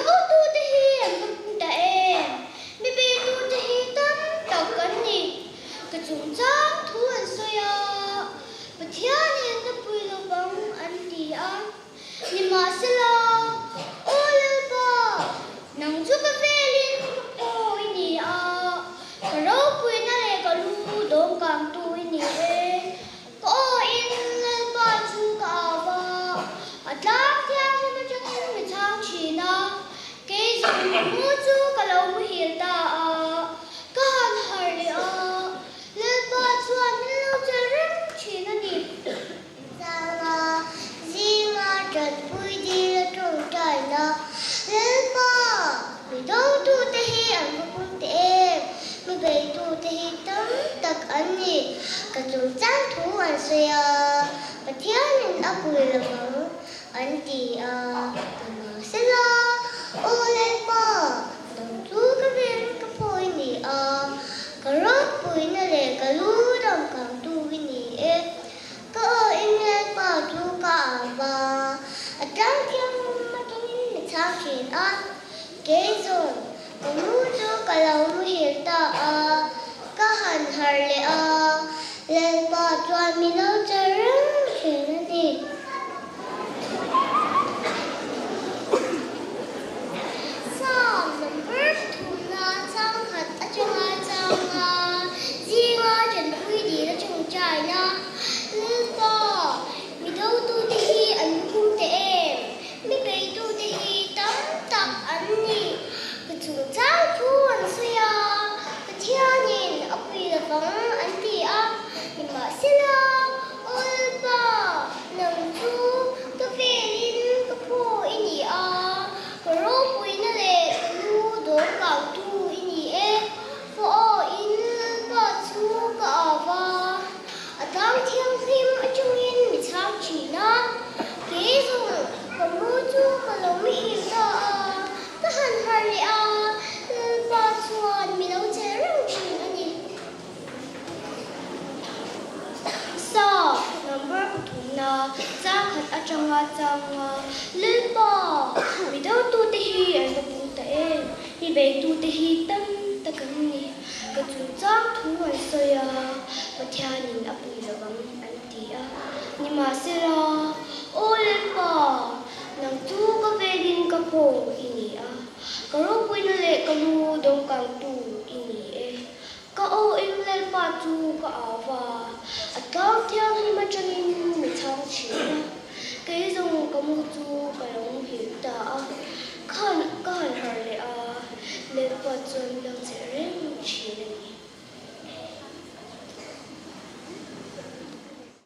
thấu tu te hi an ka pung ta em mi be tu te hi tam tak kan ni ka chung chang thu an soya pathian en na pui lo bang an ti a ni ma se la olel ba nang chu ka velin ka po ini a ka ro pui na le ka lu dom kang tu ini e ko in lel ba chu ka ba atlang thiang ni ma chang in mi chang chi na ke zum mu chu ka lo mu hil ta a ka han har le a lel ba chuan min lo cha rim chi na ni Sanga zinga trật vui đi là trùng trời nó lên bờ vì đâu tu te hi ăn một con te mi về tu te hi tấm tật ăn nhỉ cả chúng chán thú ăn xưa và thiếu nên đã cười là vắng ăn thì mà sẽ lo ô lên bờ đồng chú cái viên cái phôi nhỉ cả rốt bụi nó để cả lú đồng càng tu cái nhỉ có in lên bờ chú cả và trắng thiên mà trong những sao chuyện ăn kế rồi có mu chú cả lâu mu hiểu ta có hẳn hở lệ lên bờ cho mình đâu chơi rất chuyện đó đi sao number two là trong hạt ở trong gì mà chuyện vui đi là trong trái nha lên bờ mình đâu tu te hi ăn cung te em mình bay tu te hi tắm tắm ăn nhỉ cái chúng ta thu ăn suy cái thiên nhìn ấp đi là vắng ăn thì nhưng mà xin lo ôi bà nằm thu cái về linh cái phố ini cái rô bụi nó lệ cái lu đồ cào tu ini phố in bà chú cả và当天黑中间咪超起呢，这种我们做个龙皮的，它很好了，把错咪都这样子呢。So number 不同呢，咋看啊张啊张啊，lên bò mi đâu tu te hi anh có bung te, mi bay tu te hi tâm ta cần ni, cái chúng ta thu anh soi và theo nhìn áp lực là bằng anh tí nhưng mà sẽ là ô lên bò nằm tu có về din có phổ ini có lúc quên lệ có lu đông càng tu ini có ô in lên bò tu có áo và tao theo khi mà chân mình thao chỉ cái dùng có mu tu cái lòng hiểu ta